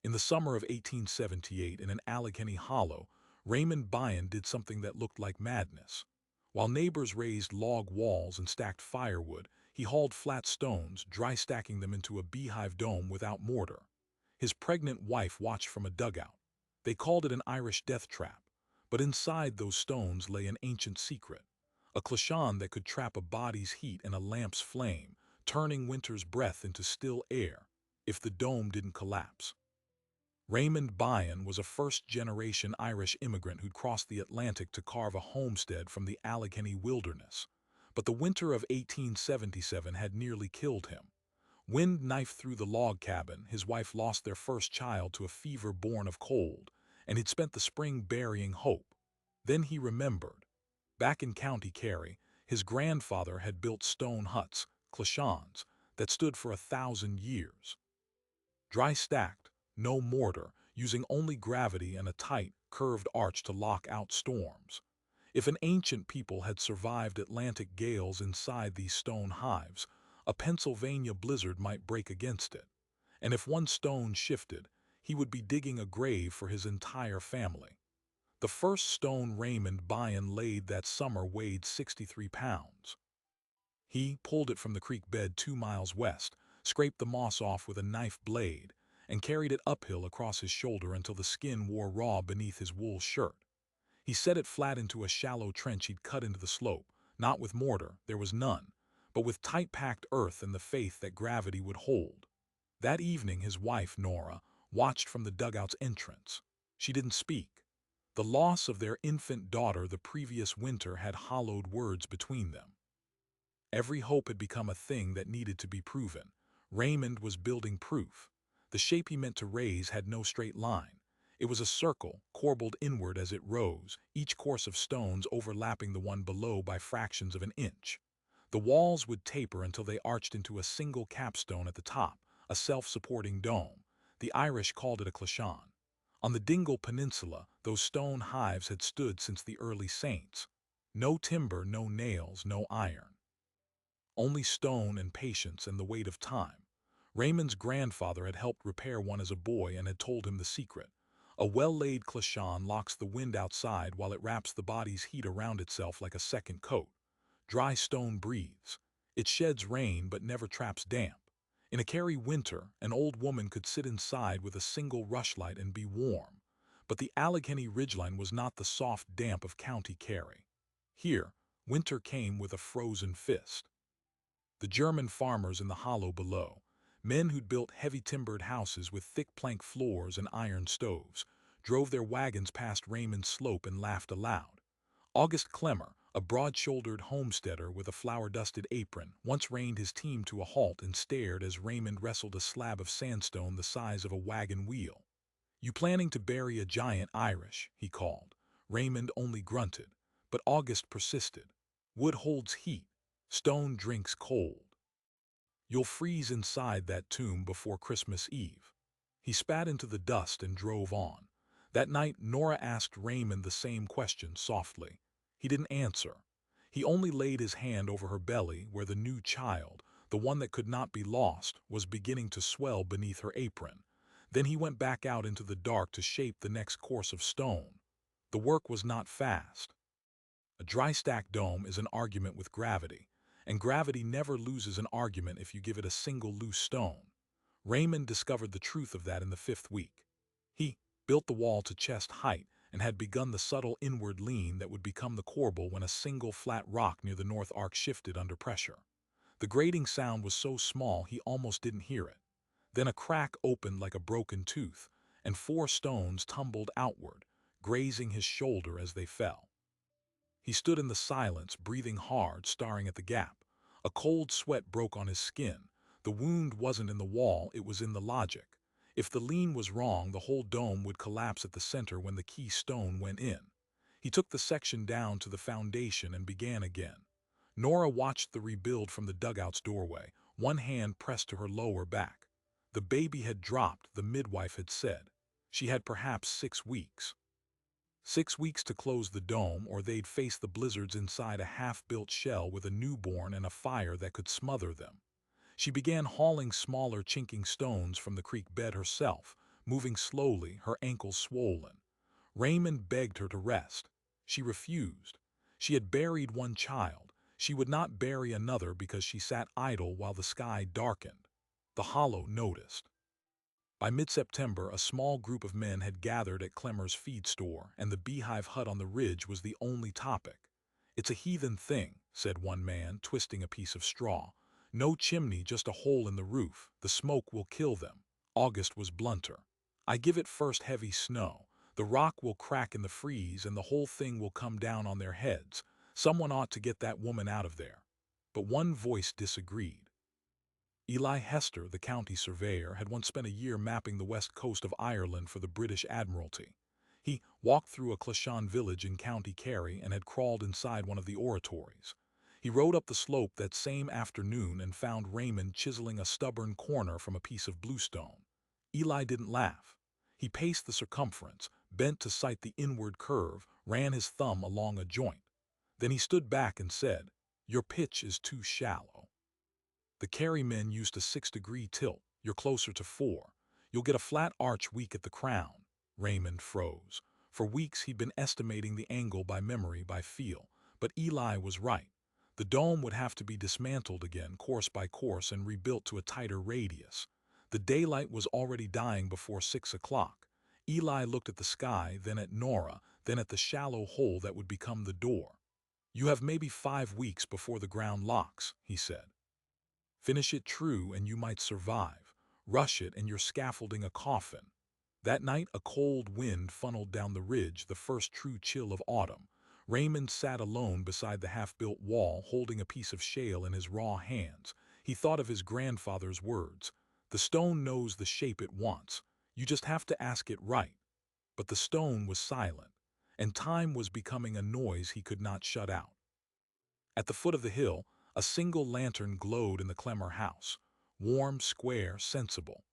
In the summer of 1878, in an Allegheny hollow, Raymond Byron did something that looked like madness. While neighbors raised log walls and stacked firewood, he hauled flat stones, dry stacking them into a beehive dome without mortar. His pregnant wife watched from a dugout. They called it an Irish death trap, but inside those stones lay an ancient secret, a clochon that could trap a body's heat in a lamp's flame, turning winter's breath into still air if the dome didn't collapse. Raymond Byron was a first-generation Irish immigrant who'd crossed the Atlantic to carve a homestead from the Allegheny wilderness. But the winter of 1877 had nearly killed him. Wind knifed through the log cabin, his wife lost their first child to a fever born of cold, and he'd spent the spring burying hope. Then he remembered. Back in County Kerry, his grandfather had built stone huts, clochons, that stood for 1,000 years. Dry stacked, no mortar, using only gravity and a tight, curved arch to lock out storms. If an ancient people had survived Atlantic gales inside these stone hives, a Pennsylvania blizzard might break against it. And if one stone shifted, he would be digging a grave for his entire family. The first stone Raymond Byron laid that summer weighed 63 pounds. He pulled it from the creek bed 2 miles west, scraped the moss off with a knife blade, and carried it uphill across his shoulder until the skin wore raw beneath his wool shirt. He set it flat into a shallow trench he'd cut into the slope, not with mortar, there was none, but with tight-packed earth and the faith that gravity would hold. That evening his wife, Nora, watched from the dugout's entrance. She didn't speak. The loss of their infant daughter the previous winter had hollowed words between them. Every hope had become a thing that needed to be proven. Raymond was building proof. The shape he meant to raise had no straight line. It was a circle, corbelled inward as it rose, each course of stones overlapping the one below by fractions of an inch. The walls would taper until they arched into a single capstone at the top, a self-supporting dome. The Irish called it a clochon. On the Dingle Peninsula, those stone hives had stood since the early saints. No timber, no nails, no iron. Only stone and patience and the weight of time. Raymond's grandfather had helped repair one as a boy and had told him the secret. A well-laid clochon locks the wind outside while it wraps the body's heat around itself like a second coat. Dry stone breathes. It sheds rain but never traps damp. In a Kerry winter, an old woman could sit inside with a single rushlight and be warm. But the Allegheny ridgeline was not the soft damp of County Kerry. Here, winter came with a frozen fist. The German farmers in the hollow below, men who'd built heavy-timbered houses with thick plank floors and iron stoves, drove their wagons past Raymond's slope and laughed aloud. August Clemmer, a broad-shouldered homesteader with a flour-dusted apron, once reined his team to a halt and stared as Raymond wrestled a slab of sandstone the size of a wagon wheel. "You planning to bury a giant Irish?" he called. Raymond only grunted, but August persisted. "Wood holds heat. Stone drinks cold. You'll freeze inside that tomb before Christmas Eve." He spat into the dust and drove on. That night, Nora asked Raymond the same question softly. He didn't answer. He only laid his hand over her belly where the new child, the one that could not be lost, was beginning to swell beneath her apron. Then he went back out into the dark to shape the next course of stone. The work was not fast. A dry-stack dome is an argument with gravity, and gravity never loses an argument if you give it a single loose stone. Raymond discovered the truth of that in the 5th week. He built the wall to chest height and had begun the subtle inward lean that would become the corbel when a single flat rock near the north arc shifted under pressure. The grating sound was so small he almost didn't hear it. Then a crack opened like a broken tooth, and 4 stones tumbled outward, grazing his shoulder as they fell. He stood in the silence, breathing hard, staring at the gap. A cold sweat broke on his skin. The wound wasn't in the wall, it was in the logic. If the lean was wrong, the whole dome would collapse at the center when the key stone went in. He took the section down to the foundation and began again. Nora watched the rebuild from the dugout's doorway, one hand pressed to her lower back. The baby had dropped, the midwife had said. She had perhaps 6 weeks. 6 weeks to close the dome, or they'd face the blizzards inside a half-built shell with a newborn and a fire that could smother them. She began hauling smaller chinking stones from the creek bed herself, moving slowly, her ankles swollen. Raymond begged her to rest. She refused. She had buried one child. She would not bury another because she sat idle while the sky darkened. The Hollow noticed. By mid-September, a small group of men had gathered at Clemmer's feed store, and the Beehive hut on the ridge was the only topic. "It's a heathen thing," said one man, twisting a piece of straw. "No chimney, just a hole in the roof. The smoke will kill them." August was blunter. "I give it first heavy snow. The rock will crack in the freeze and the whole thing will come down on their heads. Someone ought to get that woman out of there." But one voice disagreed. Eli Hester, the county surveyor, had once spent a year mapping the west coast of Ireland for the British Admiralty. He walked through a Clashan village in County Kerry and had crawled inside one of the oratories. He rode up the slope that same afternoon and found Raymond chiseling a stubborn corner from a piece of bluestone. Eli didn't laugh. He paced the circumference, bent to sight the inward curve, ran his thumb along a joint. Then he stood back and said, "Your pitch is too shallow. The Kerry men used a 6-degree tilt. You're closer to 4. You'll get a flat arch weak at the crown." Raymond froze. For weeks he'd been estimating the angle by memory, by feel. But Eli was right. The dome would have to be dismantled again, course by course, and rebuilt to a tighter radius. The daylight was already dying before 6 o'clock. Eli looked at the sky, then at Nora, then at the shallow hole that would become the door. "You have maybe 5 weeks before the ground locks," he said. "Finish it true and you might survive. Rush it and you're scaffolding a coffin." That night a cold wind funneled down the ridge, the first true chill of autumn. Raymond sat alone beside the half-built wall, holding a piece of shale in his raw hands. He thought of his grandfather's words. "The stone knows the shape it wants. You just have to ask it right." But the stone was silent, and time was becoming a noise he could not shut out. At the foot of the hill, a single lantern glowed in the Clemmer house. Warm, square, sensible.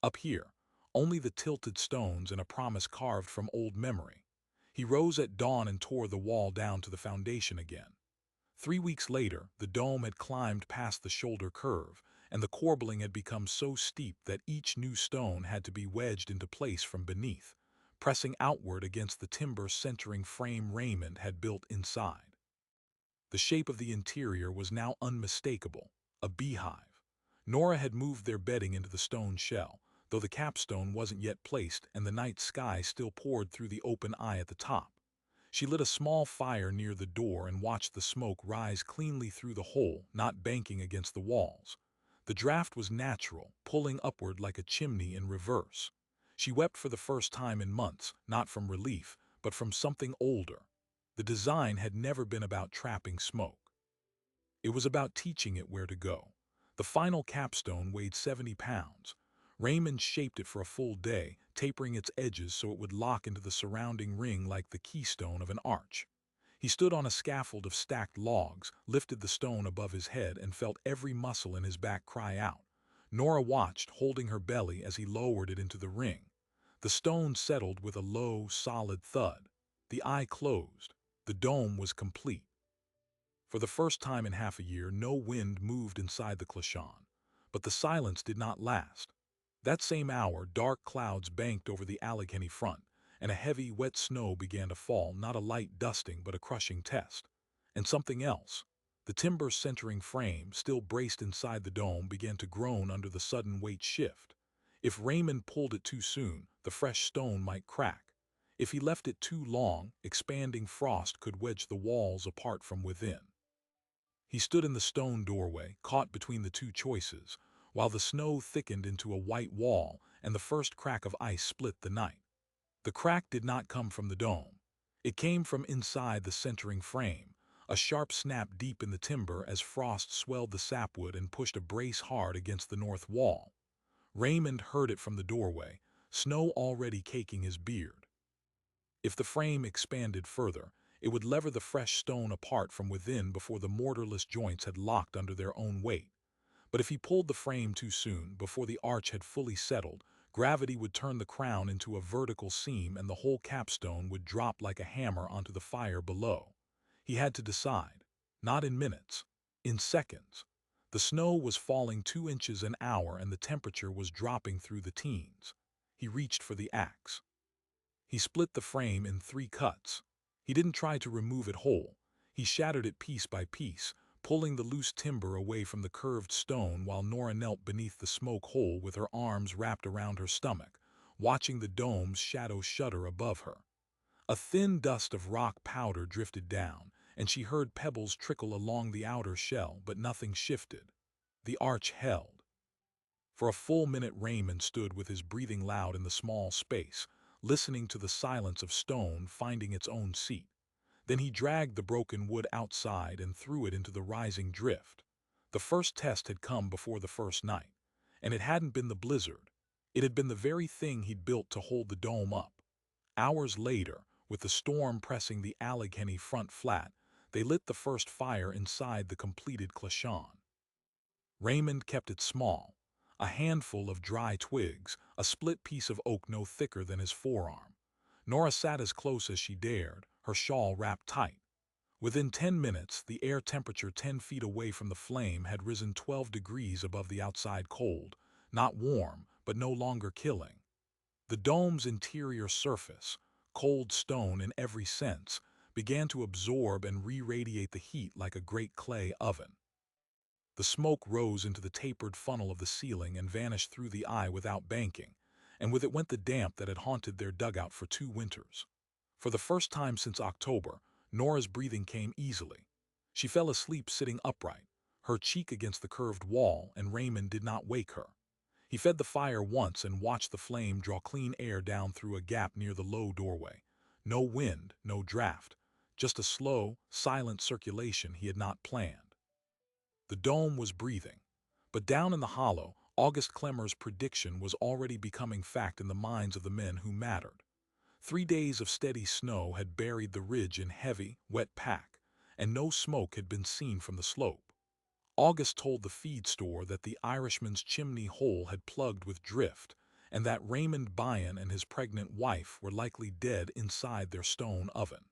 Up here, only the tilted stones and a promise carved from old memory. He rose at dawn and tore the wall down to the foundation again. 3 weeks later, the dome had climbed past the shoulder curve, and the corbelling had become so steep that each new stone had to be wedged into place from beneath, pressing outward against the timber centering frame Raymond had built inside. The shape of the interior was now unmistakable, a beehive. Nora had moved their bedding into the stone shell, though the capstone wasn't yet placed and the night sky still poured through the open eye at the top. She lit a small fire near the door and watched the smoke rise cleanly through the hole, not banking against the walls. The draft was natural, pulling upward like a chimney in reverse. She wept for the first time in months, not from relief, but from something older. The design had never been about trapping smoke. It was about teaching it where to go. The final capstone weighed 70 pounds. Raymond shaped it for a full day, tapering its edges so it would lock into the surrounding ring like the keystone of an arch. He stood on a scaffold of stacked logs, lifted the stone above his head, and felt every muscle in his back cry out. Nora watched, holding her belly as he lowered it into the ring. The stone settled with a low, solid thud. The eye closed. The dome was complete. For the first time in half a year, no wind moved inside the Clashan. But the silence did not last. That same hour, dark clouds banked over the Allegheny front, and a heavy, wet snow began to fall, not a light dusting, but a crushing test. And something else. The timber centering frame, still braced inside the dome, began to groan under the sudden weight shift. If Raymond pulled it too soon, the fresh stone might crack. If he left it too long, expanding frost could wedge the walls apart from within. He stood in the stone doorway, caught between the two choices, while the snow thickened into a white wall and the first crack of ice split the night. The crack did not come from the dome. It came from inside the centering frame, a sharp snap deep in the timber as frost swelled the sapwood and pushed a brace hard against the north wall. Raymond heard it from the doorway, snow already caking his beard. If the frame expanded further, it would lever the fresh stone apart from within before the mortarless joints had locked under their own weight. But if he pulled the frame too soon, before the arch had fully settled, gravity would turn the crown into a vertical seam and the whole capstone would drop like a hammer onto the fire below. He had to decide. Not in minutes. In seconds. The snow was falling 2 inches an hour and the temperature was dropping through the teens. He reached for the axe. He split the frame in 3 cuts. He didn't try to remove it whole. He shattered it piece by piece, pulling the loose timber away from the curved stone while Nora knelt beneath the smoke hole with her arms wrapped around her stomach, watching the dome's shadow shudder above her. A thin dust of rock powder drifted down, and she heard pebbles trickle along the outer shell, but nothing shifted. The arch held. For a full minute Raymond stood with his breathing loud in the small space, listening to the silence of stone finding its own seat. Then he dragged the broken wood outside and threw it into the rising drift. The first test had come before the first night, and it hadn't been the blizzard. It had been the very thing he'd built to hold the dome up. Hours later, with the storm pressing the Allegheny front flat, they lit the first fire inside the completed clachan. Raymond kept it small, a handful of dry twigs, a split piece of oak no thicker than his forearm. Nora sat as close as she dared, her shawl wrapped tight. Within 10 minutes, the air temperature 10 feet away from the flame had risen 12 degrees above the outside cold, not warm, but no longer killing. The dome's interior surface, cold stone in every sense, began to absorb and re-radiate the heat like a great clay oven. The smoke rose into the tapered funnel of the ceiling and vanished through the eye without banking, and with it went the damp that had haunted their dugout for 2 winters. For the first time since October, Nora's breathing came easily. She fell asleep sitting upright, her cheek against the curved wall, and Raymond did not wake her. He fed the fire once and watched the flame draw clean air down through a gap near the low doorway. No wind, no draft, just a slow, silent circulation he had not planned. The dome was breathing, but down in the hollow, August Clemmer's prediction was already becoming fact in the minds of the men who mattered. 3 days of steady snow had buried the ridge in heavy, wet pack, and no smoke had been seen from the slope. August told the feed store that the Irishman's chimney hole had plugged with drift, and that Raymond Byan and his pregnant wife were likely dead inside their stone oven.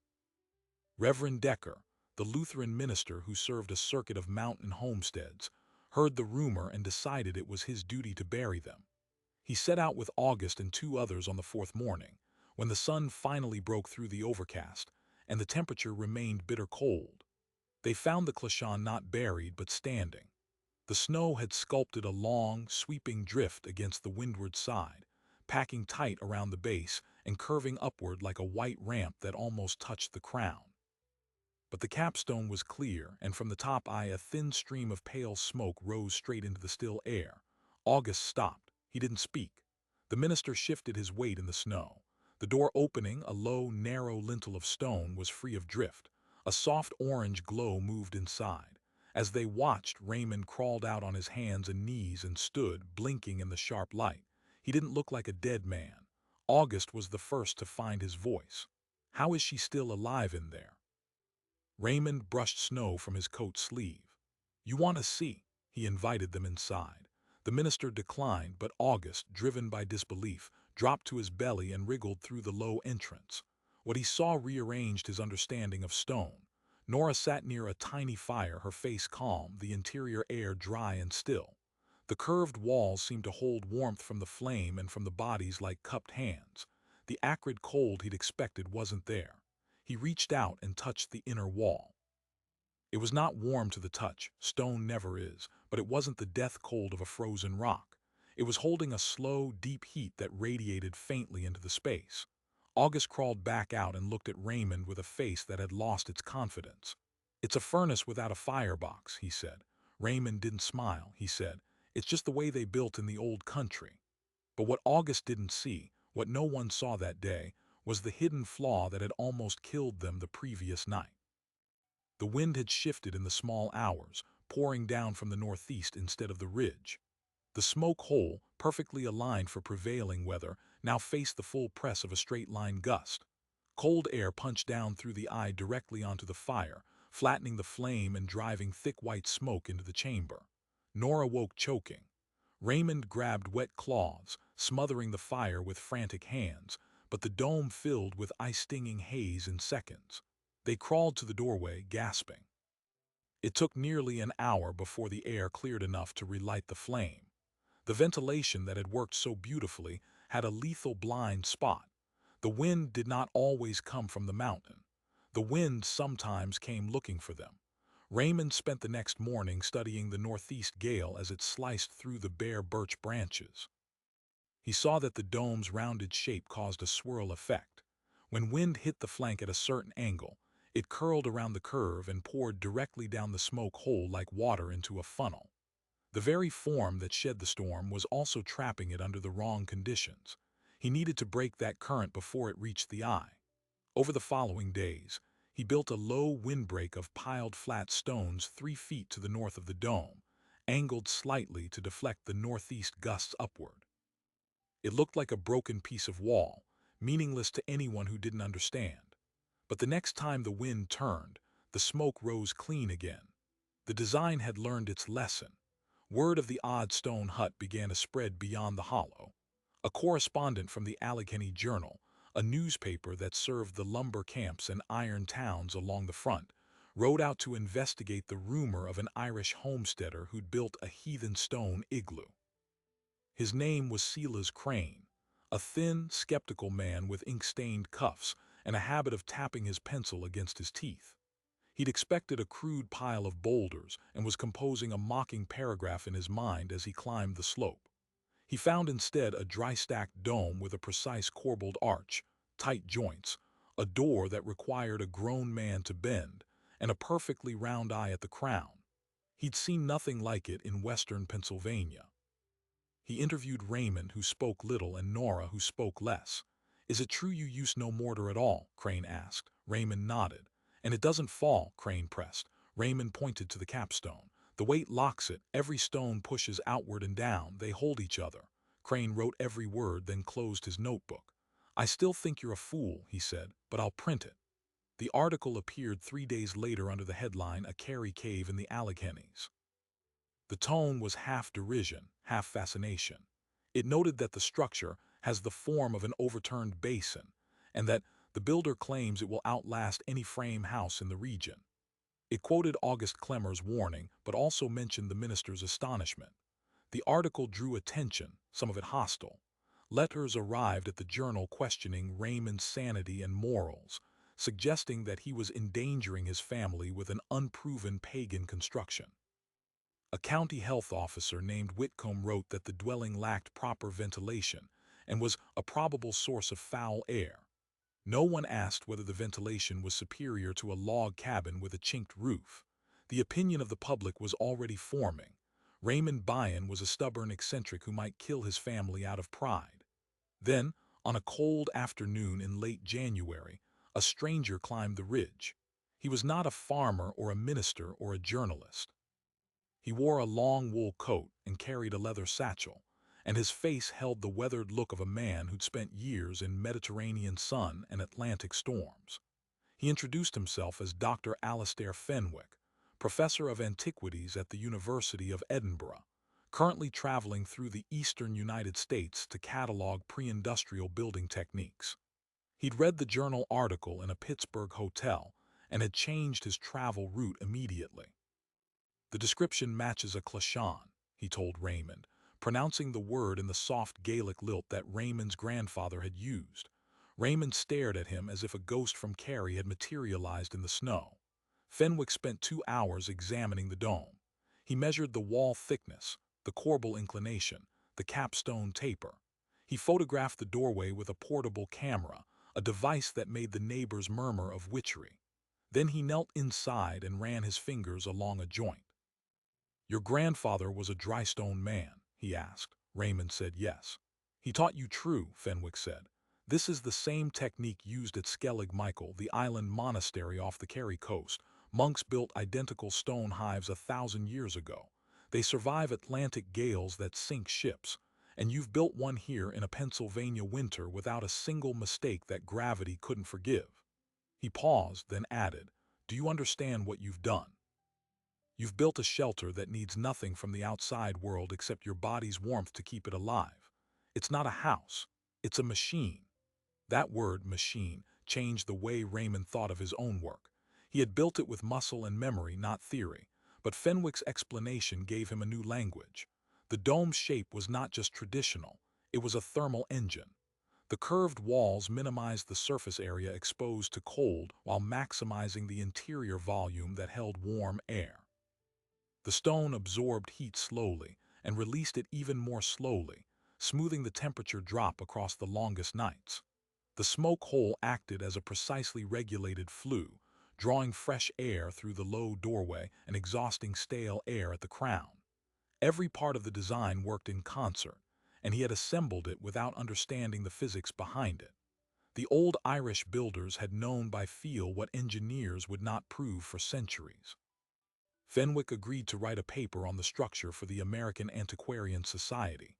Reverend Decker, the Lutheran minister who served a circuit of mountain homesteads, heard the rumor and decided it was his duty to bury them. He set out with August and 2 others on the 4th morning, when the sun finally broke through the overcast, and the temperature remained bitter cold. They found the clachan not buried but standing. The snow had sculpted a long, sweeping drift against the windward side, packing tight around the base and curving upward like a white ramp that almost touched the crown. But the capstone was clear, and from the top a thin stream of pale smoke rose straight into the still air. August stopped. He didn't speak. The minister shifted his weight in the snow. The door opening, a low, narrow lintel of stone, was free of drift. A soft orange glow moved inside. As they watched, Raymond crawled out on his hands and knees and stood, blinking in the sharp light. He didn't look like a dead man. August was the first to find his voice. "How is she still alive in there?" Raymond brushed snow from his coat sleeve. "You want to see?" He invited them inside. The minister declined, but August, driven by disbelief, dropped to his belly and wriggled through the low entrance. What he saw rearranged his understanding of stone. Nora sat near a tiny fire, her face calm, the interior air dry and still. The curved walls seemed to hold warmth from the flame and from the bodies like cupped hands. The acrid cold he'd expected wasn't there. He reached out and touched the inner wall. It was not warm to the touch, stone never is, but it wasn't the death cold of a frozen rock. It was holding a slow, deep heat that radiated faintly into the space. August crawled back out and looked at Raymond with a face that had lost its confidence. "It's a furnace without a firebox," he said. Raymond didn't smile. He said, "It's just the way they built in the old country." But what August didn't see, what no one saw that day, was the hidden flaw that had almost killed them the previous night. The wind had shifted in the small hours, pouring down from the northeast instead of the ridge. The smoke hole, perfectly aligned for prevailing weather, now faced the full press of a straight-line gust. Cold air punched down through the eye directly onto the fire, flattening the flame and driving thick white smoke into the chamber. Nora woke choking. Raymond grabbed wet cloths, smothering the fire with frantic hands, but the dome filled with ice-stinging haze in seconds. They crawled to the doorway, gasping. It took nearly an hour before the air cleared enough to relight the flame. The ventilation that had worked so beautifully had a lethal blind spot. The wind did not always come from the mountain. The wind sometimes came looking for them. Raymond spent the next morning studying the northeast gale as it sliced through the bare birch branches. He saw that the dome's rounded shape caused a swirl effect. When wind hit the flank at a certain angle, it curled around the curve and poured directly down the smoke hole like water into a funnel. The very form that shed the storm was also trapping it under the wrong conditions. He needed to break that current before it reached the eye. Over the following days, he built a low windbreak of piled flat stones 3 feet to the north of the dome, angled slightly to deflect the northeast gusts upward. It looked like a broken piece of wall, meaningless to anyone who didn't understand. But the next time the wind turned, the smoke rose clean again. The design had learned its lesson. Word of the odd stone hut began to spread beyond the hollow. A correspondent from the Allegheny Journal, a newspaper that served the lumber camps and iron towns along the front, rode out to investigate the rumor of an Irish homesteader who'd built a heathen stone igloo. His name was Silas Crane, a thin, skeptical man with ink-stained cuffs and a habit of tapping his pencil against his teeth. He'd expected a crude pile of boulders and was composing a mocking paragraph in his mind as he climbed the slope. He found instead a dry-stacked dome with a precise corbelled arch, tight joints, a door that required a grown man to bend, and a perfectly round eye at the crown. He'd seen nothing like it in western Pennsylvania. He interviewed Raymond, who spoke little, and Nora, who spoke less. "Is it true you use no mortar at all?" Crane asked. Raymond nodded. "And it doesn't fall?" Crane pressed. Raymond pointed to the capstone. "The weight locks it. Every stone pushes outward and down. They hold each other." Crane wrote every word, then closed his notebook. "I still think you're a fool," he said, "but I'll print it." The article appeared 3 days later under the headline, "A Kerry Cave in the Alleghenies." The tone was half derision, half fascination. It noted that the structure has the form of an overturned basin, and that the builder claims it will outlast any frame house in the region. It quoted August Clemmer's warning, but also mentioned the minister's astonishment. The article drew attention, some of it hostile. Letters arrived at the Journal questioning Raymond's sanity and morals, suggesting that he was endangering his family with an unproven pagan construction. A county health officer named Whitcomb wrote that the dwelling lacked proper ventilation and was a probable source of foul air. No one asked whether the ventilation was superior to a log cabin with a chinked roof. The opinion of the public was already forming. Raymond Byron was a stubborn eccentric who might kill his family out of pride. Then, on a cold afternoon in late January, a stranger climbed the ridge. He was not a farmer or a minister or a journalist. He wore a long wool coat and carried a leather satchel, and his face held the weathered look of a man who'd spent years in Mediterranean sun and Atlantic storms. He introduced himself as Dr. Alastair Fenwick, professor of antiquities at the University of Edinburgh, currently traveling through the eastern United States to catalog pre-industrial building techniques. He'd read the Journal article in a Pittsburgh hotel and had changed his travel route immediately. "The description matches a clachan," he told Raymond, pronouncing the word in the soft Gaelic lilt that Raymond's grandfather had used. Raymond stared at him as if a ghost from Kerry had materialized in the snow. Fenwick spent 2 hours examining the dome. He measured the wall thickness, the corbel inclination, the capstone taper. He photographed the doorway with a portable camera, a device that made the neighbors murmur of witchery. Then he knelt inside and ran his fingers along a joint. "Your grandfather was a drystone man?" he asked. Raymond said yes. "He taught you true," Fenwick said. "This is the same technique used at Skellig Michael, the island monastery off the Kerry coast. Monks built identical stone hives 1,000 years ago. They survive Atlantic gales that sink ships, and you've built one here in a Pennsylvania winter without a single mistake that gravity couldn't forgive." He paused, then added, "Do you understand what you've done? You've built a shelter that needs nothing from the outside world except your body's warmth to keep it alive. It's not a house, it's a machine." That word, machine, changed the way Raymond thought of his own work. He had built it with muscle and memory, not theory, but Fenwick's explanation gave him a new language. The dome's shape was not just traditional, It was a thermal engine. The curved walls minimized the surface area exposed to cold while maximizing the interior volume that held warm air. The stone absorbed heat slowly and released it even more slowly, smoothing the temperature drop across the longest nights. The smoke hole acted as a precisely regulated flue, drawing fresh air through the low doorway and exhausting stale air at the crown. Every part of the design worked in concert, and he had assembled it without understanding the physics behind it. The old Irish builders had known by feel what engineers would not prove for centuries. Fenwick agreed to write a paper on the structure for the American Antiquarian Society.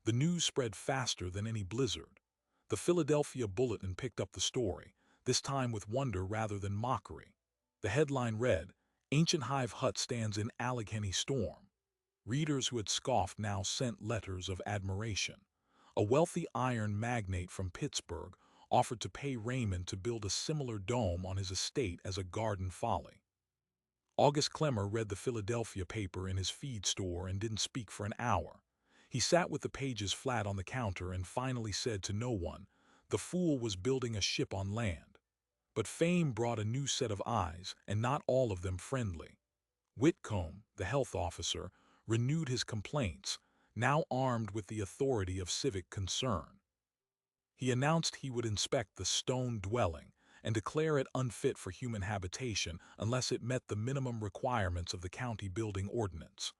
The news spread faster than any blizzard. The Philadelphia Bulletin picked up the story, this time with wonder rather than mockery. The headline read, "Ancient Hive Hut Stands in Allegheny Storm." Readers who had scoffed now sent letters of admiration. A wealthy iron magnate from Pittsburgh offered to pay Raymond to build a similar dome on his estate as a garden folly. August Clemmer read the Philadelphia paper in his feed store and didn't speak for an hour. He sat with the pages flat on the counter and finally said to no one, the fool was building a ship on land. But fame brought a new set of eyes, and not all of them friendly. Whitcomb, the health officer, renewed his complaints, now armed with the authority of civic concern. He announced he would inspect the stone dwelling and declare it unfit for human habitation unless it met the minimum requirements of the county building ordinance.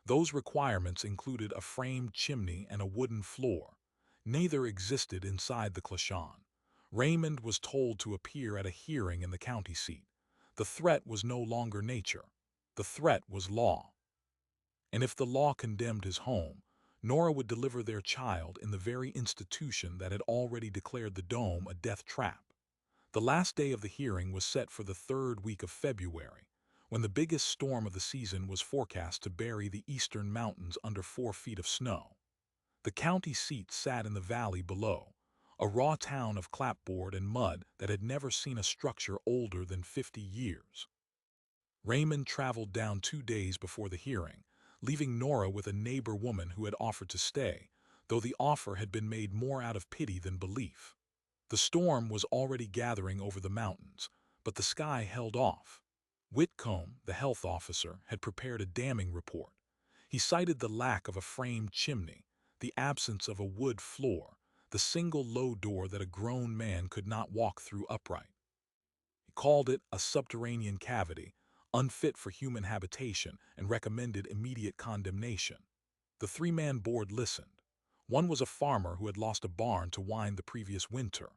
Those requirements included a framed chimney and a wooden floor. Neither existed inside the Clashon. Raymond was told to appear at a hearing in the county seat. The threat was no longer nature. The threat was law. And if the law condemned his home, Nora would deliver their child in the very institution that had already declared the dome a death trap. The last day of the hearing was set for the third week of February, when the biggest storm of the season was forecast to bury the eastern mountains under 4 feet of snow. The county seat sat in the valley below, a raw town of clapboard and mud that had never seen a structure older than 50 years. Raymond traveled down 2 days before the hearing, leaving Nora with a neighbor woman who had offered to stay, though the offer had been made more out of pity than belief. The storm was already gathering over the mountains, but the sky held off. Whitcomb, the health officer, had prepared a damning report. He cited the lack of a framed chimney, the absence of a wood floor, the single low door that a grown man could not walk through upright. He called it a subterranean cavity, unfit for human habitation, and recommended immediate condemnation. The 3-man board listened. One was a farmer who had lost a barn to wine the previous winter.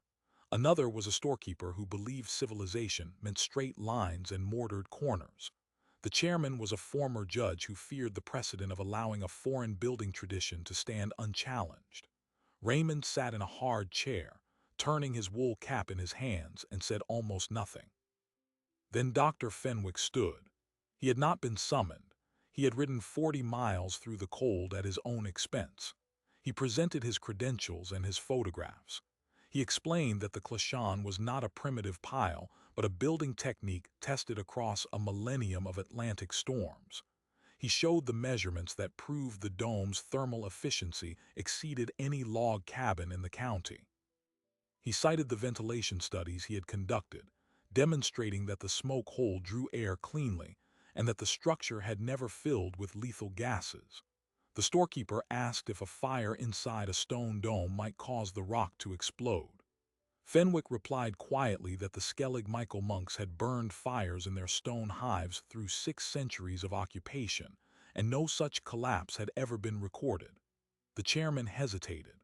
Another was a storekeeper who believed civilization meant straight lines and mortared corners. The chairman was a former judge who feared the precedent of allowing a foreign building tradition to stand unchallenged. Raymond sat in a hard chair, turning his wool cap in his hands, and said almost nothing. Then Dr. Fenwick stood. He had not been summoned. He had ridden 40 miles through the cold at his own expense. He presented his credentials and his photographs. He explained that the Clashon was not a primitive pile, but a building technique tested across a millennium of Atlantic storms. He showed the measurements that proved the dome's thermal efficiency exceeded any log cabin in the county. He cited the ventilation studies he had conducted, demonstrating that the smoke hole drew air cleanly and that the structure had never filled with lethal gases. The storekeeper asked if a fire inside a stone dome might cause the rock to explode. Fenwick replied quietly that the Skellig Michael monks had burned fires in their stone hives through 6 centuries of occupation, and no such collapse had ever been recorded. The chairman hesitated.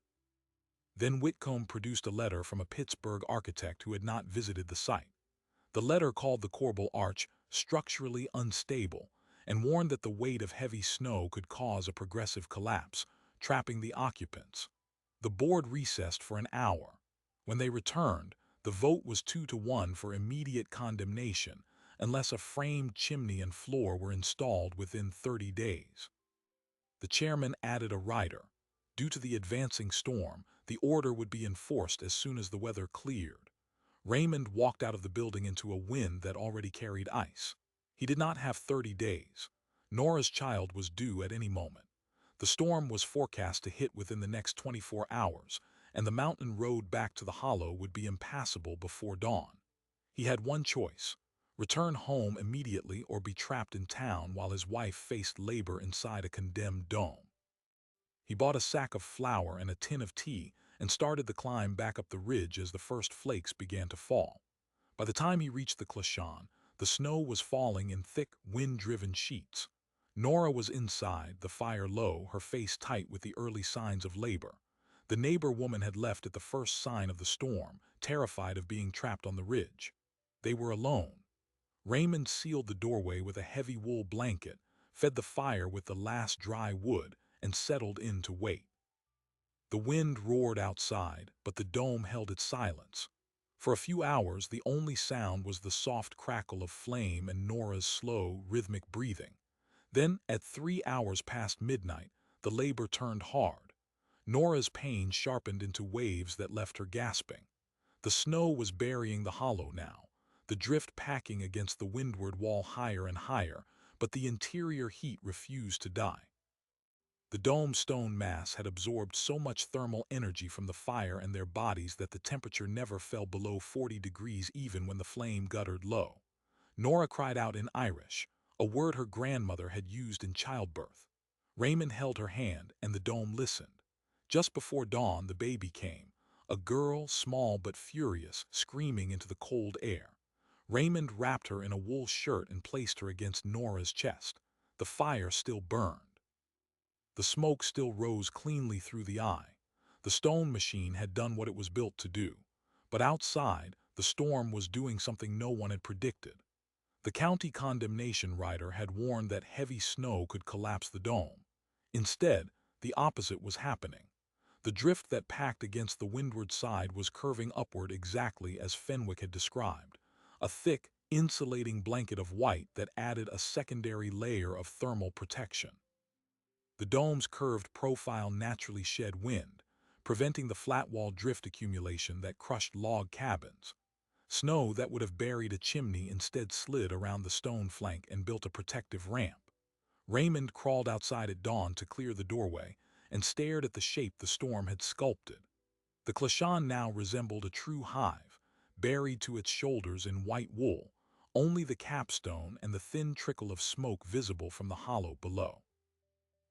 Then Whitcomb produced a letter from a Pittsburgh architect who had not visited the site. The letter called the corbel arch structurally unstable and warned that the weight of heavy snow could cause a progressive collapse, trapping the occupants. The board recessed for an hour. When they returned, the vote was 2-1 for immediate condemnation unless a framed chimney and floor were installed within 30 days. The chairman added a rider. Due to the advancing storm, the order would be enforced as soon as the weather cleared. Raymond walked out of the building into a wind that already carried ice. He did not have 30 days. Nora's child was due at any moment. The storm was forecast to hit within the next 24 hours, and the mountain road back to the hollow would be impassable before dawn. He had one choice: return home immediately or be trapped in town while his wife faced labor inside a condemned dome. He bought a sack of flour and a tin of tea and started the climb back up the ridge as the first flakes began to fall. By the time he reached the Clashan, the snow was falling in thick, wind-driven sheets. Nora was inside, the fire low, her face tight with the early signs of labor. The neighbor woman had left at the first sign of the storm, terrified of being trapped on the ridge. They were alone. Raymond sealed the doorway with a heavy wool blanket, fed the fire with the last dry wood, and settled in to wait. The wind roared outside, but the dome held its silence. For a few hours, the only sound was the soft crackle of flame and Nora's slow, rhythmic breathing. Then, at 3 hours past midnight, the labor turned hard. Nora's pain sharpened into waves that left her gasping. The snow was burying the hollow now, the drift packing against the windward wall higher and higher, but the interior heat refused to die. The domed stone mass had absorbed so much thermal energy from the fire and their bodies that the temperature never fell below 40 degrees even when the flame guttered low. Nora cried out in Irish, a word her grandmother had used in childbirth. Raymond held her hand, and the dome listened. Just before dawn, the baby came, a girl, small but furious, screaming into the cold air. Raymond wrapped her in a wool shirt and placed her against Nora's chest. The fire still burned. The smoke still rose cleanly through the eye. The stone machine had done what it was built to do. But outside, the storm was doing something no one had predicted. The county condemnation rider had warned that heavy snow could collapse the dome. Instead, the opposite was happening. The drift that packed against the windward side was curving upward exactly as Fenwick had described, a thick, insulating blanket of white that added a secondary layer of thermal protection. The dome's curved profile naturally shed wind, preventing the flat-wall drift accumulation that crushed log cabins. Snow that would have buried a chimney instead slid around the stone flank and built a protective ramp. Raymond crawled outside at dawn to clear the doorway and stared at the shape the storm had sculpted. The Clashan now resembled a true hive, buried to its shoulders in white wool, only the capstone and the thin trickle of smoke visible from the hollow below.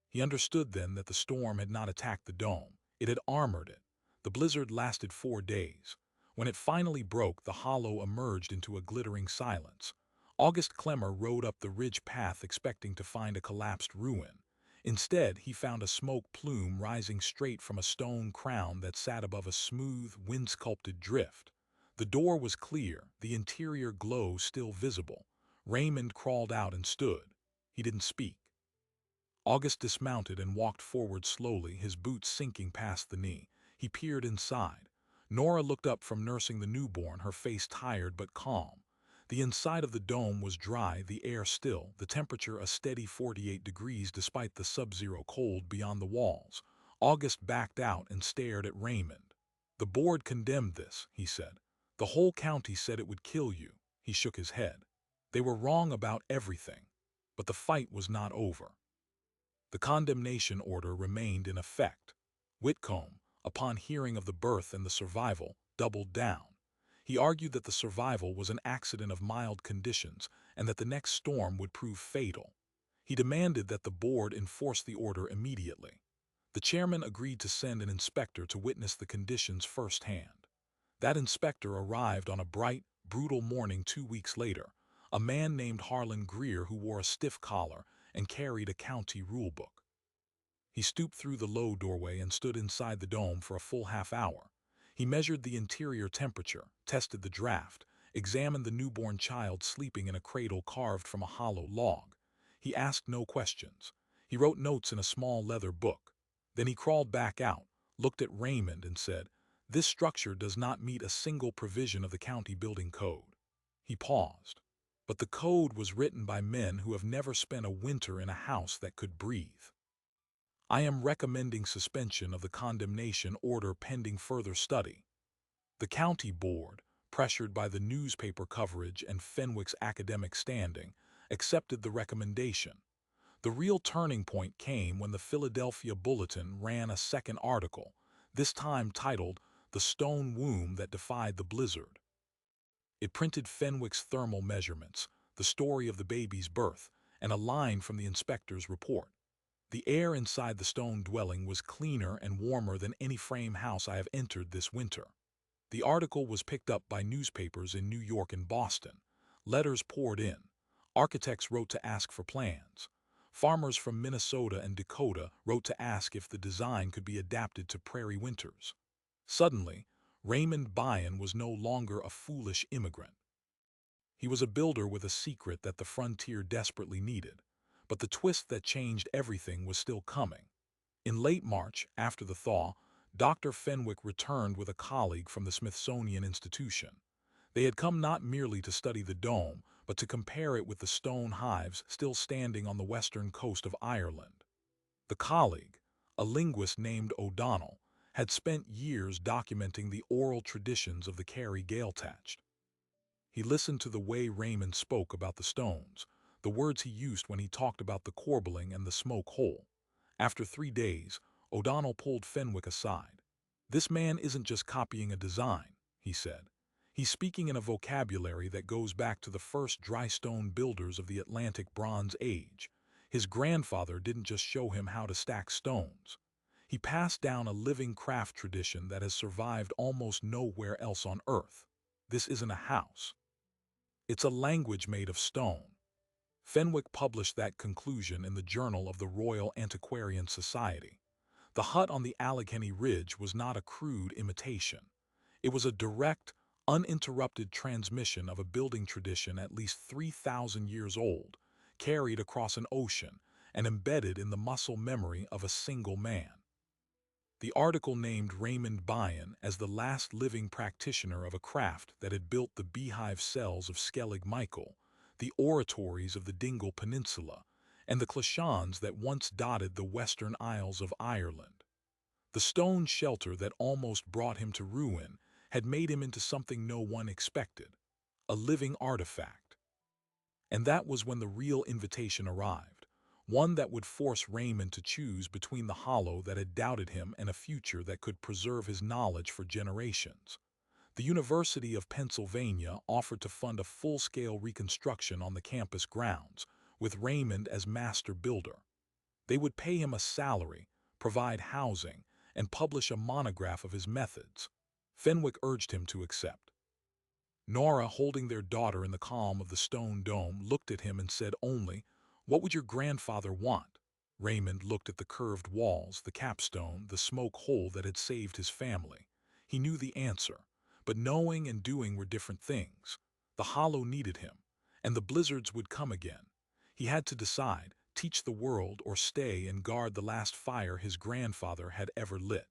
He understood then that the storm had not attacked the dome, it had armored it. The blizzard lasted 4 days. When it finally broke, the hollow emerged into a glittering silence. August Clemmer rode up the ridge path expecting to find a collapsed ruin. Instead, he found a smoke plume rising straight from a stone crown that sat above a smooth, wind-sculpted drift. The door was clear, the interior glow still visible. Raymond crawled out and stood. He didn't speak. August dismounted and walked forward slowly, his boots sinking past the knee. He peered inside. Nora looked up from nursing the newborn, her face tired but calm. The inside of the dome was dry, the air still, the temperature a steady 48 degrees despite the sub-zero cold beyond the walls. August backed out and stared at Raymond. "The board condemned this," he said. "The whole county said it would kill you." He shook his head. "They were wrong about everything. But the fight was not over." The condemnation order remained in effect. Whitcomb, upon hearing of the birth and the survival, doubled down. He argued that the survival was an accident of mild conditions and that the next storm would prove fatal. He demanded that the board enforce the order immediately. The chairman agreed to send an inspector to witness the conditions firsthand. That inspector arrived on a bright, brutal morning 2 weeks later, a man named Harlan Greer who wore a stiff collar and carried a county rulebook. He stooped through the low doorway and stood inside the dome for a full half-hour. He measured the interior temperature, tested the draft, examined the newborn child sleeping in a cradle carved from a hollow log. He asked no questions. He wrote notes in a small leather book. Then he crawled back out, looked at Raymond and said, "This structure does not meet a single provision of the county building code." He paused. But the code was written by men who have never spent a winter in a house that could breathe. "I am recommending suspension of the condemnation order pending further study." The county board, pressured by the newspaper coverage and Fenwick's academic standing, accepted the recommendation. The real turning point came when the Philadelphia Bulletin ran a second article, this time titled "The Stone Womb That Defied the Blizzard." It printed Fenwick's thermal measurements, the story of the baby's birth, and a line from the inspector's report. The air inside the stone dwelling was cleaner and warmer than any frame house I have entered this winter. The article was picked up by newspapers in New York and Boston. Letters poured in. Architects wrote to ask for plans. Farmers from Minnesota and Dakota wrote to ask if the design could be adapted to prairie winters. Suddenly, Raymond Byon was no longer a foolish immigrant. He was a builder with a secret that the frontier desperately needed. But the twist that changed everything was still coming. In late March, after the thaw, Dr. Fenwick returned with a colleague from the Smithsonian Institution. They had come not merely to study the dome, but to compare it with the stone hives still standing on the western coast of Ireland. The colleague, a linguist named O'Donnell, had spent years documenting the oral traditions of the Kerry Gaeltacht. He listened to the way Raymond spoke about the stones, the words he used when he talked about the corbelling and the smoke hole. After 3 days, O'Donnell pulled Fenwick aside. "This man isn't just copying a design," he said. "He's speaking in a vocabulary that goes back to the first dry stone builders of the Atlantic Bronze Age. His grandfather didn't just show him how to stack stones. He passed down a living craft tradition that has survived almost nowhere else on Earth. This isn't a house. It's a language made of stone." Fenwick published that conclusion in the Journal of the Royal Antiquarian Society. The hut on the Allegheny Ridge was not a crude imitation. It was a direct, uninterrupted transmission of a building tradition at least 3,000 years old, carried across an ocean and embedded in the muscle memory of a single man. The article named Raymond Byon as the last living practitioner of a craft that had built the Beehive cells of Skellig Michael, the oratories of the Dingle Peninsula, and the clashons that once dotted the western isles of Ireland. The stone shelter that almost brought him to ruin had made him into something no one expected, a living artifact. And that was when the real invitation arrived, one that would force Raymond to choose between the hollow that had doubted him and a future that could preserve his knowledge for generations. The University of Pennsylvania offered to fund a full-scale reconstruction on the campus grounds, with Raymond as master builder. They would pay him a salary, provide housing, and publish a monograph of his methods. Fenwick urged him to accept. Nora, holding their daughter in the calm of the stone dome, looked at him and said only, "What would your grandfather want?" Raymond looked at the curved walls, the capstone, the smoke hole that had saved his family. He knew the answer, but knowing and doing were different things. The hollow needed him, and the blizzards would come again. He had to decide, teach the world or stay and guard the last fire his grandfather had ever lit.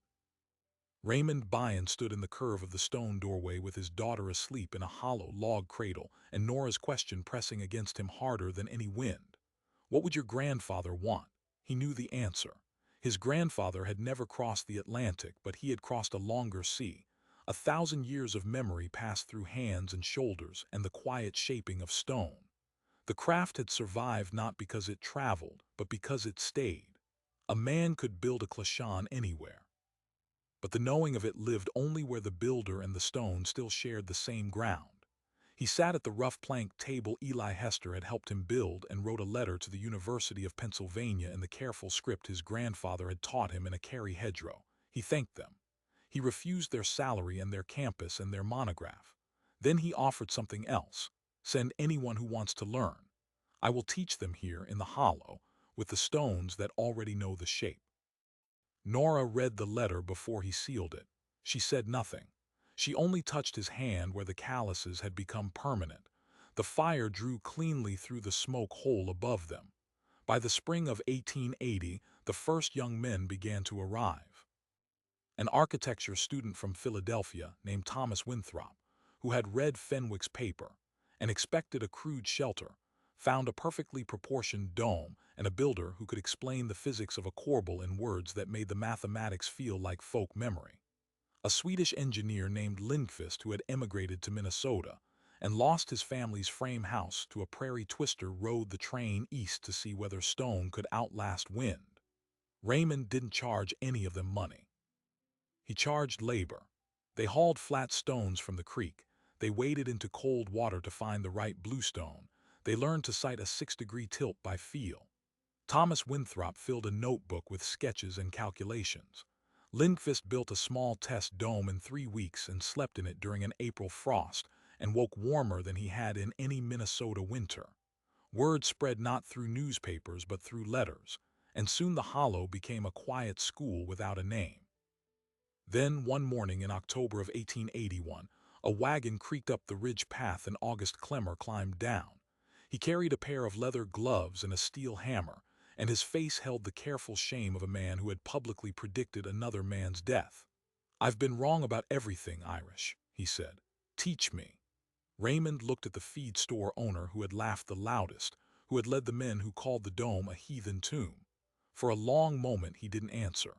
Raymond Byon stood in the curve of the stone doorway with his daughter asleep in a hollow log cradle and Nora's question pressing against him harder than any wind. What would your grandfather want? He knew the answer. His grandfather had never crossed the Atlantic, but he had crossed a longer sea. 1,000 years of memory passed through hands and shoulders and the quiet shaping of stone. The craft had survived not because it traveled, but because it stayed. A man could build a clashon anywhere, but the knowing of it lived only where the builder and the stone still shared the same ground. He sat at the rough plank table Eli Hester had helped him build and wrote a letter to the University of Pennsylvania in the careful script his grandfather had taught him in a Kerry hedgerow. He thanked them. He refused their salary and their campus and their monograph. Then he offered something else. "Send anyone who wants to learn. I will teach them here in the hollow, with the stones that already know the shape." Nora read the letter before he sealed it. She said nothing. She only touched his hand where the calluses had become permanent. The fire drew cleanly through the smoke hole above them. By the spring of 1880, the first young men began to arrive. An architecture student from Philadelphia named Thomas Winthrop, who had read Fenwick's paper and expected a crude shelter, found a perfectly proportioned dome and a builder who could explain the physics of a corbel in words that made the mathematics feel like folk memory. A Swedish engineer named Lindqvist who had emigrated to Minnesota, and lost his family's frame house to a prairie twister rode the train east to see whether stone could outlast wind. Raymond didn't charge any of them money. He charged labor. They hauled flat stones from the creek. They waded into cold water to find the right bluestone. They learned to sight a 6-degree tilt by feel. Thomas Winthrop filled a notebook with sketches and calculations. Lindqvist built a small test dome in 3 weeks and slept in it during an April frost and woke warmer than he had in any Minnesota winter. Word spread not through newspapers but through letters, and soon the hollow became a quiet school without a name. Then, one morning in October of 1881, a wagon creaked up the ridge path and August Clemmer climbed down. He carried a pair of leather gloves and a steel hammer, and his face held the careful shame of a man who had publicly predicted another man's death. "I've been wrong about everything, Irish," he said. "Teach me." Raymond looked at the feed store owner who had laughed the loudest, who had led the men who called the dome a heathen tomb. For a long moment he didn't answer.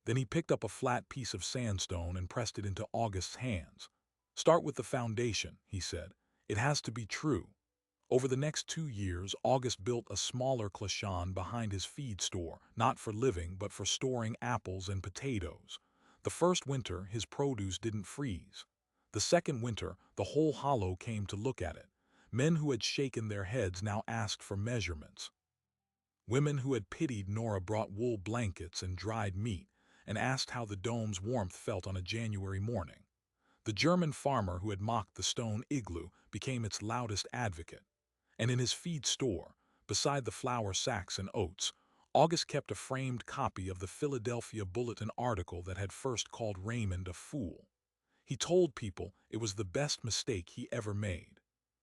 Then he picked up a flat piece of sandstone and pressed it into August's hands. "Start with the foundation," he said. "It has to be true." Over the next 2 years, August built a smaller klachan behind his feed store, not for living but for storing apples and potatoes. The first winter, his produce didn't freeze. The second winter, the whole hollow came to look at it. Men who had shaken their heads now asked for measurements. Women who had pitied Nora brought wool blankets and dried meat, and asked how the dome's warmth felt on a January morning. The German farmer who had mocked the stone igloo became its loudest advocate. And in his feed store, beside the flour sacks and oats, August kept a framed copy of the Philadelphia Bulletin article that had first called Raymond a fool. He told people it was the best mistake he ever made.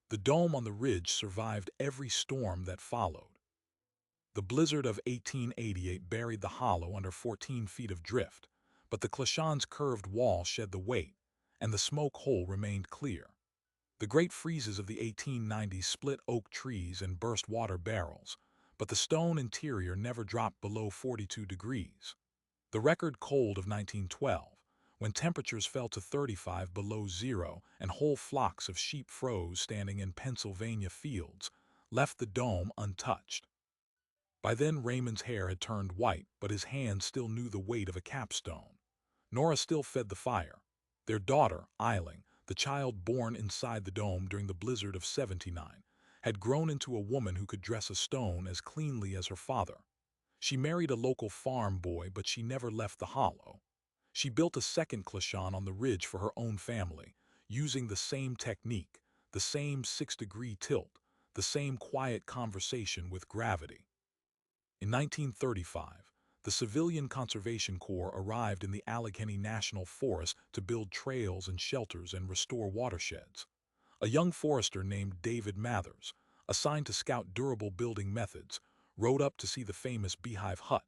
The dome on the ridge survived every storm that followed. The blizzard of 1888 buried the hollow under 14 feet of drift, but the klachan's curved wall shed the weight, and the smoke hole remained clear. The great freezes of the 1890s split oak trees and burst water barrels, but the stone interior never dropped below 42 degrees. The record cold of 1912, when temperatures fell to 35 below zero and whole flocks of sheep froze standing in Pennsylvania fields, left the dome untouched. By then Raymond's hair had turned white, but his hands still knew the weight of a capstone. Nora still fed the fire. Their daughter, Eiling, the child born inside the dome during the blizzard of '79, had grown into a woman who could dress a stone as cleanly as her father. She married a local farm boy, but she never left the hollow. She built a second klachan on the ridge for her own family, using the same technique, the same 6-degree tilt, the same quiet conversation with gravity. In 1935, the Civilian Conservation Corps arrived in the Allegheny National Forest to build trails and shelters and restore watersheds. A young forester named David Mathers, assigned to scout durable building methods, rode up to see the famous Beehive hut.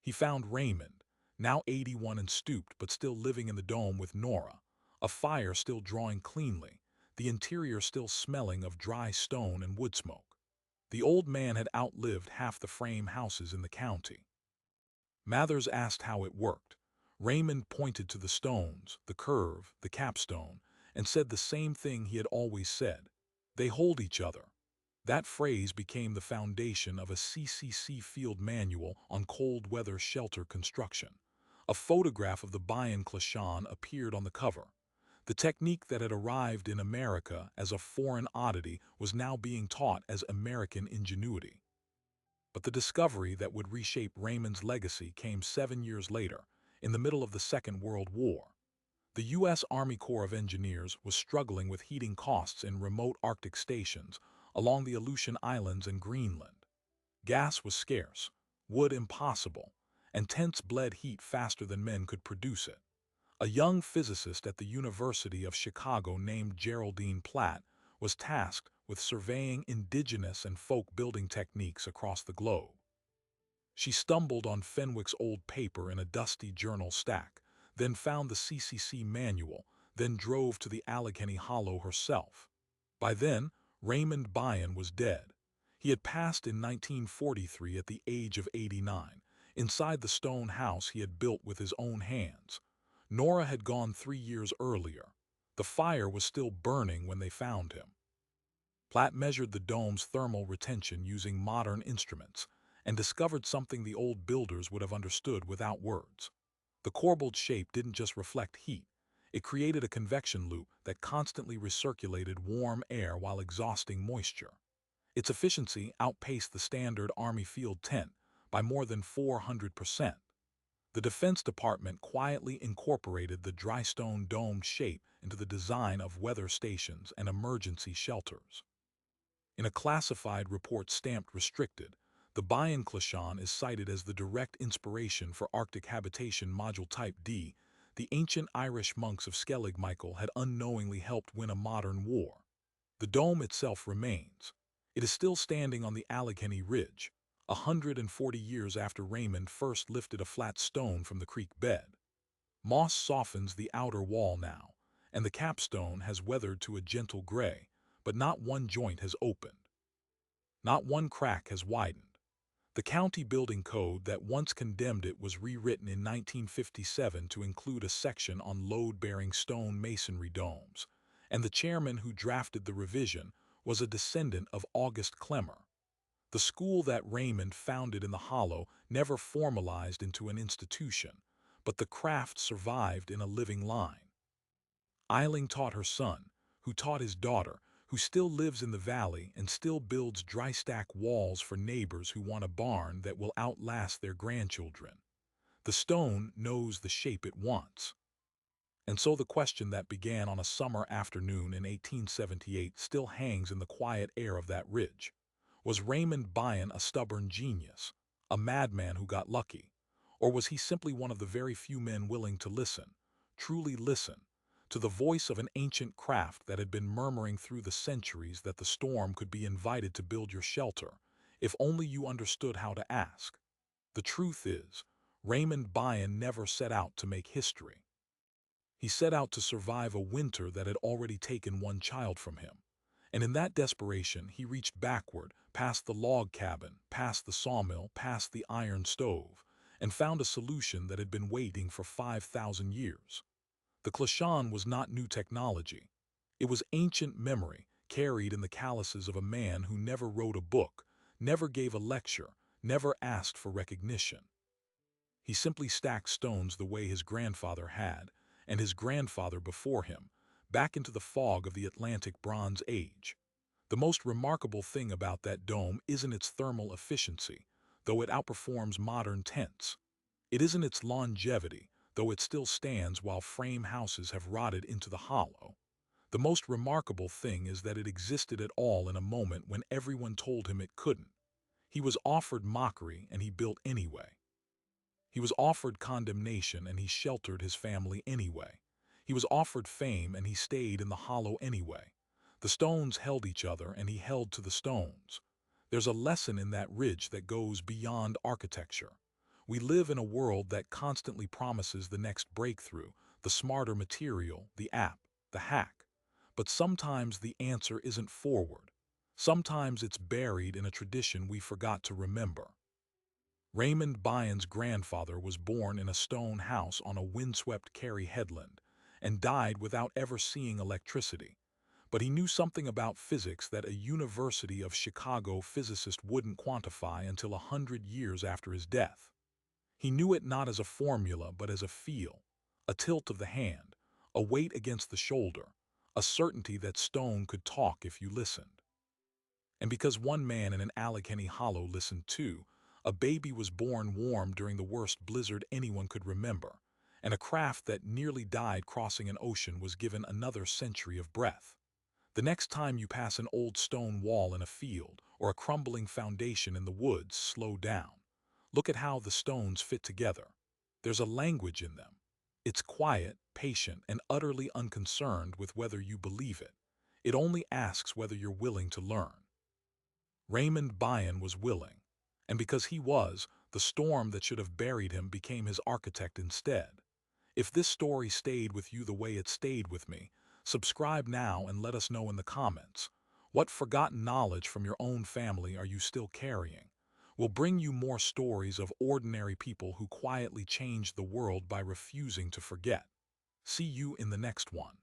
He found Raymond, now 81 and stooped but still living in the dome with Nora, a fire still drawing cleanly, the interior still smelling of dry stone and wood smoke. The old man had outlived half the frame houses in the county. Mathers asked how it worked. Raymond pointed to the stones, the curve, the capstone, and said the same thing he had always said. They hold each other. That phrase became the foundation of a CCC field manual on cold weather shelter construction. A photograph of the Bayan klachan appeared on the cover. The technique that had arrived in America as a foreign oddity was now being taught as American ingenuity. But the discovery that would reshape Raymond's legacy came 7 years later, in the middle of the Second World War. The U.S. Army Corps of Engineers was struggling with heating costs in remote Arctic stations along the Aleutian Islands and Greenland. Gas was scarce, wood impossible, and tents bled heat faster than men could produce it. A young physicist at the University of Chicago named Geraldine Platt was tasked with surveying indigenous and folk building techniques across the globe. She stumbled on Fenwick's old paper in a dusty journal stack, then found the CCC manual, then drove to the Allegheny Hollow herself. By then, Raymond Bayan was dead. He had passed in 1943 at the age of 89, inside the stone house he had built with his own hands. Nora had gone 3 years earlier. The fire was still burning when they found him. Platt measured the dome's thermal retention using modern instruments and discovered something the old builders would have understood without words. The corbelled shape didn't just reflect heat. It created a convection loop that constantly recirculated warm air while exhausting moisture. Its efficiency outpaced the standard Army field tent by more than 400%. The Defense Department quietly incorporated the dry stone domed shape into the design of weather stations and emergency shelters. In a classified report stamped restricted, the Bayan Clishan is cited as the direct inspiration for Arctic Habitation Module Type D. The ancient Irish monks of Skellig Michael had unknowingly helped win a modern war. The dome itself remains. It is still standing on the Allegheny Ridge, 140 years after Raymond first lifted a flat stone from the creek bed. Moss softens the outer wall now, and the capstone has weathered to a gentle gray, but not one joint has opened. Not one crack has widened. The county building code that once condemned it was rewritten in 1957 to include a section on load-bearing stone masonry domes, and the chairman who drafted the revision was a descendant of August Clemmer. The school that Raymond founded in the Hollow never formalized into an institution, but the craft survived in a living line. Eiling taught her son, who taught his daughter, who still lives in the valley and still builds dry stack walls for neighbors who want a barn that will outlast their grandchildren. The stone knows the shape it wants. And so the question that began on a summer afternoon in 1878 still hangs in the quiet air of that ridge. Was Raymond Bayan a stubborn genius, a madman who got lucky? Or was he simply one of the very few men willing to listen, truly listen, to the voice of an ancient craft that had been murmuring through the centuries that the storm could be invited to build your shelter, if only you understood how to ask? The truth is, Raymond Bayan never set out to make history. He set out to survive a winter that had already taken one child from him. And in that desperation, he reached backward, past the log cabin, past the sawmill, past the iron stove, and found a solution that had been waiting for 5,000 years. The Clishan was not new technology. It was ancient memory, carried in the calluses of a man who never wrote a book, never gave a lecture, never asked for recognition. He simply stacked stones the way his grandfather had, and his grandfather before him, back into the fog of the Atlantic Bronze Age. The most remarkable thing about that dome isn't its thermal efficiency, though it outperforms modern tents. It isn't its longevity, though it still stands while frame houses have rotted into the hollow. The most remarkable thing is that it existed at all in a moment when everyone told him it couldn't. He was offered mockery and he built anyway. He was offered condemnation and he sheltered his family anyway. He was offered fame and he stayed in the hollow anyway. The stones held each other and he held to the stones. There's a lesson in that ridge that goes beyond architecture. We live in a world that constantly promises the next breakthrough, the smarter material, the app, the hack. But sometimes the answer isn't forward. Sometimes it's buried in a tradition we forgot to remember. Raymond Bayan's grandfather was born in a stone house on a windswept Kerry headland and died without ever seeing electricity. But he knew something about physics that a University of Chicago physicist wouldn't quantify until 100 years after his death. He knew it not as a formula but as a feel, a tilt of the hand, a weight against the shoulder, a certainty that stone could talk if you listened. And because one man in an Allegheny Hollow listened too, a baby was born warm during the worst blizzard anyone could remember, and a craft that nearly died crossing an ocean was given another century of breath. The next time you pass an old stone wall in a field or a crumbling foundation in the woods, slow down. Look at how the stones fit together. There's a language in them. It's quiet, patient, and utterly unconcerned with whether you believe it. It only asks whether you're willing to learn. Raymond Bayan was willing, and because he was, the storm that should have buried him became his architect instead. If this story stayed with you the way it stayed with me, subscribe now and let us know in the comments. What forgotten knowledge from your own family are you still carrying? We'll bring you more stories of ordinary people who quietly changed the world by refusing to forget. See you in the next one.